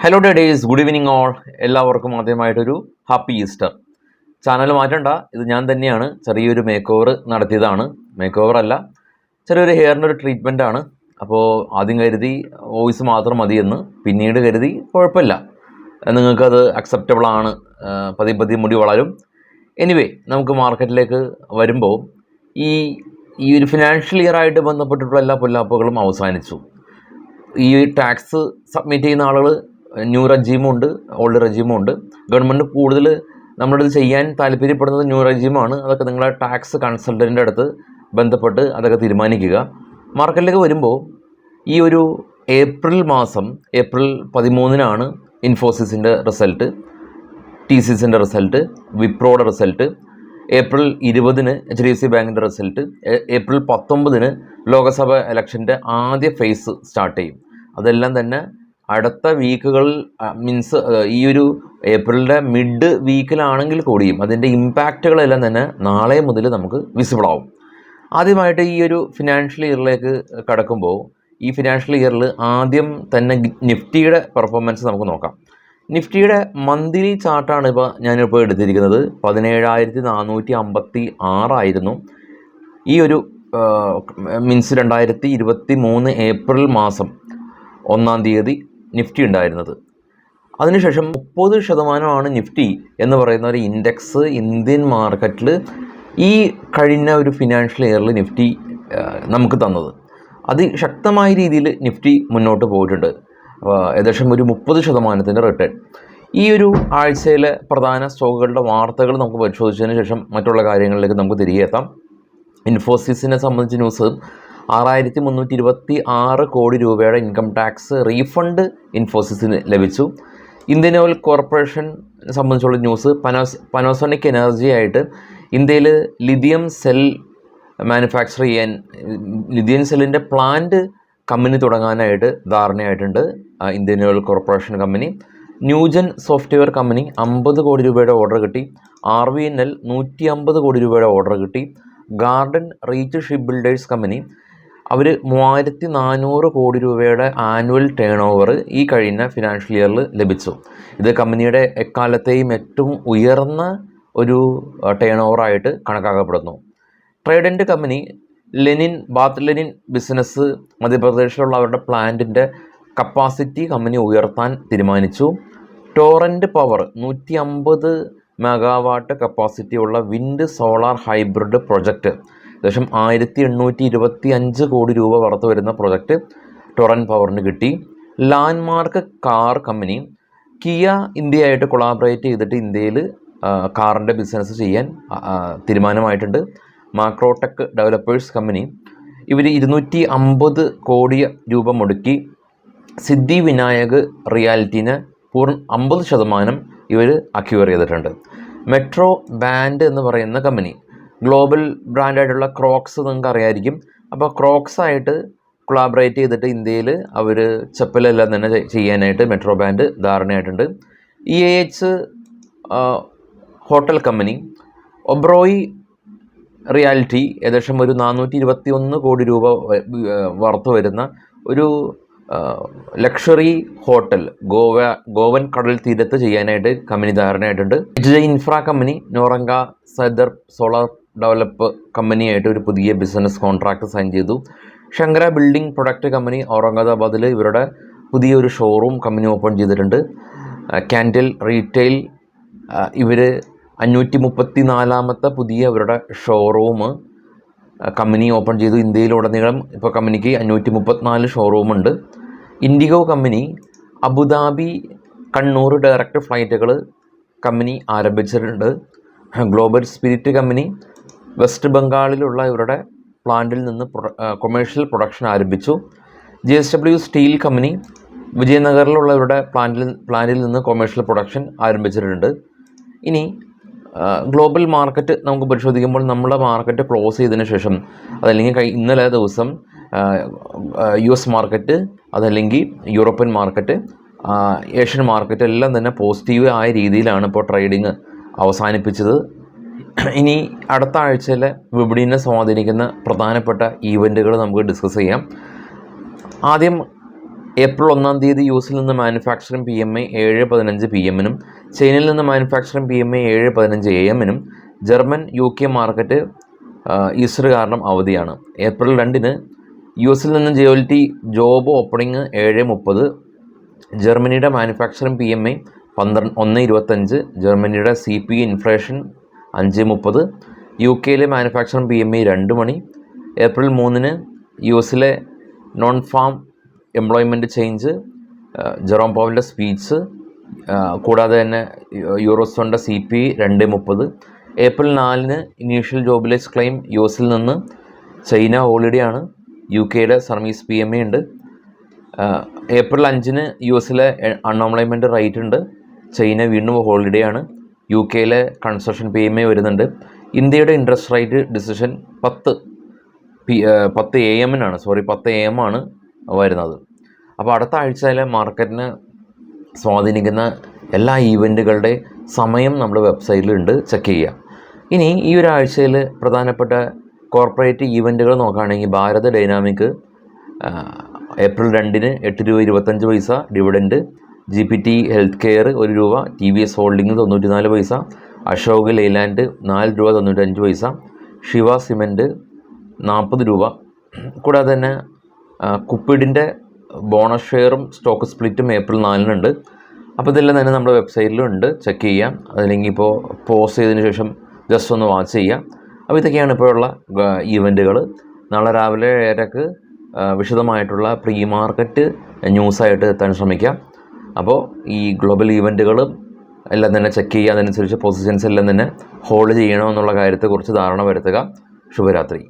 Hello ഡേഡേസ്, good evening all. എല്ലാവർക്കും ആദ്യമായിട്ടൊരു ഹാപ്പി ഈസ്റ്റർ. ചാനൽ മാറ്റണ്ട, ഇത് ഞാൻ തന്നെയാണ്. ചെറിയൊരു മേക്ക് ഓവർ നടത്തിയതാണ്. മേക്ക് ഓവർ അല്ല, ചെറിയൊരു ഹെയറിൻ്റെ ഒരു ട്രീറ്റ്മെൻ്റ് ആണ്. അപ്പോൾ ആദ്യം കരുതി വോയിസ് മാത്രം മതിയെന്ന്, പിന്നീട് കരുതി കുഴപ്പമില്ല, നിങ്ങൾക്കത് അക്സെപ്റ്റബിൾ ആണ്, പതിയെ മുടി വളരും. എനിവേ, നമുക്ക് മാർക്കറ്റിലേക്ക് വരുമ്പോൾ ഈ ഈ ഒരു ഫിനാൻഷ്യൽ ഇയറായിട്ട് ബന്ധപ്പെട്ടിട്ടുള്ള എല്ലാ പൊല്ലാപ്പുകളും അവസാനിച്ചു. ഈ ടാക്സ് സബ്മിറ്റ് ചെയ്യുന്ന ആളുകൾ ന്യൂ റെജീമും ഉണ്ട്, ഓൾഡ് റെജീമും ഉണ്ട്. ഗവൺമെൻറ് കൂടുതൽ നമ്മളിത് ചെയ്യാൻ താല്പര്യപ്പെടുന്നത് ന്യൂ റെജീമാണ്. അതൊക്കെ നിങ്ങളെ ടാക്സ് കൺസൾട്ടൻറ്റിൻ്റെ അടുത്ത് ബന്ധപ്പെട്ട് അതൊക്കെ തീരുമാനിക്കുക. മാർക്കറ്റിലേക്ക് വരുമ്പോൾ ഈ ഒരു April 13-നാണ് ഇൻഫോസിസിൻ്റെ result, TCSൻ്റെ result, വിപ്രോയുടെ result. April 20-ന് HDFC ബാങ്കിൻ്റെ റിസൾട്ട്. ഏപ്രിൽ 19-ന് ലോക്സഭ ഇലക്ഷൻ്റെ ആദ്യ ഫേസ് സ്റ്റാർട്ട് ചെയ്യും. അതെല്ലാം തന്നെ അടുത്ത വീക്കുകളിൽ, മീൻസ് ഈ ഒരു ഏപ്രിലിൻ്റെ മിഡ് വീക്കിലാണെങ്കിൽ കൂടിയും അതിൻ്റെ ഇമ്പാക്റ്റുകളെല്ലാം തന്നെ നാളെ മുതൽ നമുക്ക് വിസിബിൾ ആവും. ആദ്യമായിട്ട് ഈ ഒരു ഫിനാൻഷ്യൽ ഇയറിലേക്ക് കടക്കുമ്പോൾ, ഈ ഫിനാൻഷ്യൽ ഇയറിൽ ആദ്യം തന്നെ നിഫ്റ്റിയുടെ പെർഫോമൻസ് നമുക്ക് നോക്കാം. നിഫ്റ്റിയുടെ മന്ത്ലി ചാർട്ടാണ് ഞാനിപ്പോൾ എടുത്തിരിക്കുന്നത്. 17,456 ഈ ഒരു മീൻസ് 2023 ഏപ്രിൽ 1 നിഫ്റ്റി ഉണ്ടായിരുന്നത്. അതിനുശേഷം 30% നിഫ്റ്റി എന്ന് പറയുന്ന ഒരു ഇൻഡെക്സ് ഇന്ത്യൻ മാർക്കറ്റിൽ ഈ കഴിഞ്ഞ ഒരു ഫിനാൻഷ്യൽ ഇയറിൽ നിഫ്റ്റി നമുക്ക് തന്നത്. അതിശക്തമായ രീതിയിൽ നിഫ്റ്റി മുന്നോട്ട് പോയിട്ടുണ്ട്. ഏകദേശം ഒരു 30% റിട്ടേൺ. ഈ ഒരു ആഴ്ചയിലെ പ്രധാന സ്റ്റോക്കുകളുടെ വാർത്തകൾ നമുക്ക് പരിശോധിച്ചതിന് ശേഷം മറ്റുള്ള കാര്യങ്ങളിലേക്ക് നമുക്ക് തിരികെ എത്താം. ഇൻഫോസിസിനെ സംബന്ധിച്ച് ന്യൂസ്, 6,326 കോടി രൂപയുടെ ഇൻകം ടാക്സ് റീഫണ്ട് ഇൻഫോസിസിന് ലഭിച്ചു. ഇന്ത്യൻ ഓയിൽ കോർപ്പറേഷൻ സംബന്ധിച്ചുള്ള ന്യൂസ്, പനോസോണിക് എനർജി ആയിട്ട് ഇന്ത്യയിൽ ലിഥിയം സെൽ മാനുഫാക്ചർ ചെയ്യാൻ, ലിഥിയം സെല്ലിൻ്റെ പ്ലാന്റ് കമ്പനി തുടങ്ങാനായിട്ട് ധാരണയായിട്ടുണ്ട് Indian Oil Corporation company. Newgen software company 50 crore രൂപയുടെ ഓർഡർ കിട്ടി. RVNL 150 കോടി രൂപയുടെ ഓർഡർ കിട്ടി. Garden Reach Shipbuilders company, അവർ 3,400 കോടി രൂപയുടെ ആനുവൽ ടേൺ ഓവർ ഈ കഴിഞ്ഞ ഫിനാൻഷ്യൽ ഇയറിൽ ലഭിച്ചു. ഇത് കമ്പനിയുടെ എക്കാലത്തെയും ഏറ്റവും ഉയർന്ന ഒരു ടേൺ ഓവറായിട്ട് കണക്കാക്കപ്പെടുന്നു. Trident company bath linen business മധ്യപ്രദേശിലുള്ള അവരുടെ പ്ലാന്റിൻ്റെ കപ്പാസിറ്റി കമ്പനി ഉയർത്താൻ തീരുമാനിച്ചു. ടോറൻറ്റ് പവർ 150 മെഗാവാട്ട് കപ്പാസിറ്റിയുള്ള വിൻഡ് സോളാർ ഹൈബ്രിഡ് പ്രൊജക്റ്റ്, ഏകദേശം 1,825 കോടി രൂപ പുറത്ത് വരുന്ന പ്രൊജക്റ്റ് ടൊറൻറ്റ് പവറിന് കിട്ടി. ലാൻഡ്മാർക്ക് കാർ കമ്പനി, കിയ ഇന്ത്യയായിട്ട് കൊളാബറേറ്റ് ചെയ്തിട്ട് ഇന്ത്യയിൽ കാറിൻ്റെ ബിസിനസ് ചെയ്യാൻ തീരുമാനമായിട്ടുണ്ട്. മാക്രോടെക് ഡെവലപ്പേഴ്സ് കമ്പനി, ഇവർ 250 കോടി രൂപ മുടക്കി സിദ്ധി വിനായക് റിയാലിറ്റീനെ 50% ഇവർ അക്യൂർ ചെയ്തിട്ടുണ്ട്. മെട്രോ ബാൻഡ് എന്ന് പറയുന്ന കമ്പനി, ഗ്ലോബൽ ബ്രാൻഡായിട്ടുള്ള ക്രോക്സ് നിങ്ങൾക്ക് അറിയായിരിക്കും. അപ്പോൾ ക്രോക്സ് ആയിട്ട് കൊളാബറേറ്റ് ചെയ്തിട്ട് ഇന്ത്യയിൽ അവർ ചെപ്പലെല്ലാം തന്നെ ചെയ്യാനായിട്ട് മെട്രോ ബാൻഡ് ധാരണയായിട്ടുണ്ട്. EIH hotel company, Oberoi Realty, ഏകദേശം ഒരു 421 കോടി രൂപ വർത്ത് വരുന്ന ഒരു ലക്ഷറി ഹോട്ടൽ ഗോവൻ കടൽ തീരത്ത് ചെയ്യാനായിട്ട് കമ്പനി ധാരണയായിട്ടുണ്ട്. HJ ഇൻഫ്ര കമ്പനി, നോറങ്ക സദർ സോളാർ ഡെവലപ്പ് കമ്പനിയായിട്ട് ഒരു പുതിയ ബിസിനസ് കോൺട്രാക്ട് സൈൻ ചെയ്തു. ശങ്കര ബിൽഡിംഗ് പ്രൊഡക്റ്റ് കമ്പനി, ഔറംഗാബാദിൽ ഇവരുടെ പുതിയൊരു ഷോറൂം കമ്പനി ഓപ്പൺ ചെയ്തിട്ടുണ്ട്. കാൻഡിൽ റീറ്റെയിൽ, ഇവർ 534ാമത്തെ പുതിയ അവരുടെ ഷോറൂം കമ്പനി ഓപ്പൺ ചെയ്തു. ഇന്ത്യയിലുടനീളം ഇപ്പോൾ കമ്പനിക്ക് 534 ഷോറൂമുണ്ട്. IndiGo company, Abu Dhabi Kannur direct ഫ്ലൈറ്റുകൾ കമ്പനി ആരംഭിച്ചിട്ടുണ്ട്. ഗ്ലോബൽ സ്പിരിറ്റ് കമ്പനി, വെസ്റ്റ് ബംഗാളിലുള്ള ഇവരുടെ പ്ലാന്റിൽ നിന്ന് കൊമേഴ്ഷ്യൽ പ്രൊഡക്ഷൻ ആരംഭിച്ചു. JSW സ്റ്റീൽ കമ്പനി, വിജയനഗറിലുള്ള ഇവരുടെ പ്ലാന്റിൽ നിന്ന് കൊമേഴ്ഷ്യൽ പ്രൊഡക്ഷൻ ആരംഭിച്ചിട്ടുണ്ട്. ഇനി ഗ്ലോബൽ മാർക്കറ്റ് നമുക്ക് പരിശോധിക്കുമ്പോൾ, നമ്മുടെ മാർക്കറ്റ് ക്ലോസ് ചെയ്തതിന് ശേഷം, അതല്ലെങ്കിൽ ഇന്നലെ ദിവസം US മാർക്കറ്റ്, അതല്ലെങ്കിൽ യൂറോപ്യൻ മാർക്കറ്റ്, ഏഷ്യൻ മാർക്കറ്റ് എല്ലാം തന്നെ പോസിറ്റീവ് ആയ രീതിയിലാണ് ഇപ്പോൾ ട്രേഡിങ് അവസാനിപ്പിച്ചത്. ഇനി അടുത്ത ആഴ്ചയിലെ വിപണിയെ സ്വാധീനിക്കുന്ന പ്രധാനപ്പെട്ട ഈവൻറ്റുകൾ നമുക്ക് ഡിസ്കസ് ചെയ്യാം. ആദ്യം ഏപ്രിൽ 1 തീയതി യു.എസിൽ നിന്ന് മാനുഫാക്ചറിംഗ് PMI 7:15 PM ചൈനയിൽ നിന്ന് manufacturing PMI 7:15 AM German UK market Easter കാരണം അവധിയാണ്. ഏപ്രിൽ 2 യു.എസിൽ നിന്ന് ജോബ് ഓപ്പണിംഗ് 7:30, ജർമ്മനിയുടെ മാനുഫാക്ചറിംഗ് PMI 1.25, ജർമ്മനിയുടെ CPI inflation 5.30, UK manufacturing PMI 2 മണി. ഏപ്രിൽ 3 യു.എസിലെ non farm employment change, Jerome പവലിൻ്റെ സ്പീച്ച്, കൂടാതെ തന്നെ യൂറോസോണിൻ്റെ CPI 2.30. April 4 initial jobless claim യു.എസിൽ നിന്ന്. ചൈന ഹോളിഡേ ആണ്. UK സർവീസ് PMI ഉണ്ട്. ഏപ്രിൽ 5 യു.എസിലെ അൺഎംപ്ലോയ്മെൻറ്റ് റേറ്റ് ഉണ്ട്. ചൈന വീണ്ടും ഹോളിഡേ ആണ്. UK കൺസ്ട്രക്ഷൻ PMI വരുന്നുണ്ട്. ഇന്ത്യയുടെ ഇൻട്രസ്റ്റ് റേറ്റ് ഡിസിഷൻ 10 AM ആണ് വരുന്നത്. അപ്പോൾ അടുത്ത ആഴ്ചയിലെ മാർക്കറ്റിനെ സ്വാധീനിക്കുന്ന എല്ലാ ഈവൻറ്റുകളുടെ സമയം നമ്മുടെ വെബ്സൈറ്റിലുണ്ട്, ചെക്ക് ചെയ്യുക. ഇനി ഈ ഒരാഴ്ചയിൽ പ്രധാനപ്പെട്ട കോർപ്പറേറ്റ് ഈവൻറ്റുകൾ നോക്കുകയാണെങ്കിൽ Bharat dynamic April 2 8.25 dividend, GPT health care 1 രൂപ, TVS holding 94 Ashok Leyland 4.95 Shiva cement 40 രൂപ. കൂടാതെ തന്നെ കുപ്പിഡിൻ്റെ ബോണസ് ഷെയറും സ്റ്റോക്ക് സ്പ്ലിറ്റും ഏപ്രിൽ 4 അപ്പോൾ ഇതെല്ലാം തന്നെ നമ്മുടെ വെബ്സൈറ്റിലുണ്ട്, ചെക്ക് ചെയ്യാം. അതല്ലെങ്കിൽ ഇപ്പോൾ പോസ്റ്റ് ചെയ്തതിന് ശേഷം ജസ്റ്റ് ഒന്ന് വാച്ച് ചെയ്യാം. അപ്പോൾ ഇതൊക്കെയാണ് ഇപ്പോഴുള്ള ഈവൻറ്റുകൾ. നാളെ രാവിലെ 7:00 വിശദമായിട്ടുള്ള പ്രീ മാർക്കറ്റ് ന്യൂസായിട്ട് എത്താൻ ശ്രമിക്കാം. അപ്പോൾ ഈ ഗ്ലോബൽ ഈവൻറ്റുകളും എല്ലാം തന്നെ ചെക്ക് ചെയ്യുക. അതനുസരിച്ച് പൊസിഷൻസ് എല്ലാം തന്നെ ഹോൾഡ് ചെയ്യണമെന്നുള്ള കാര്യത്തെക്കുറിച്ച് ധാരണ വരുത്തുക. ശുഭരാത്രി.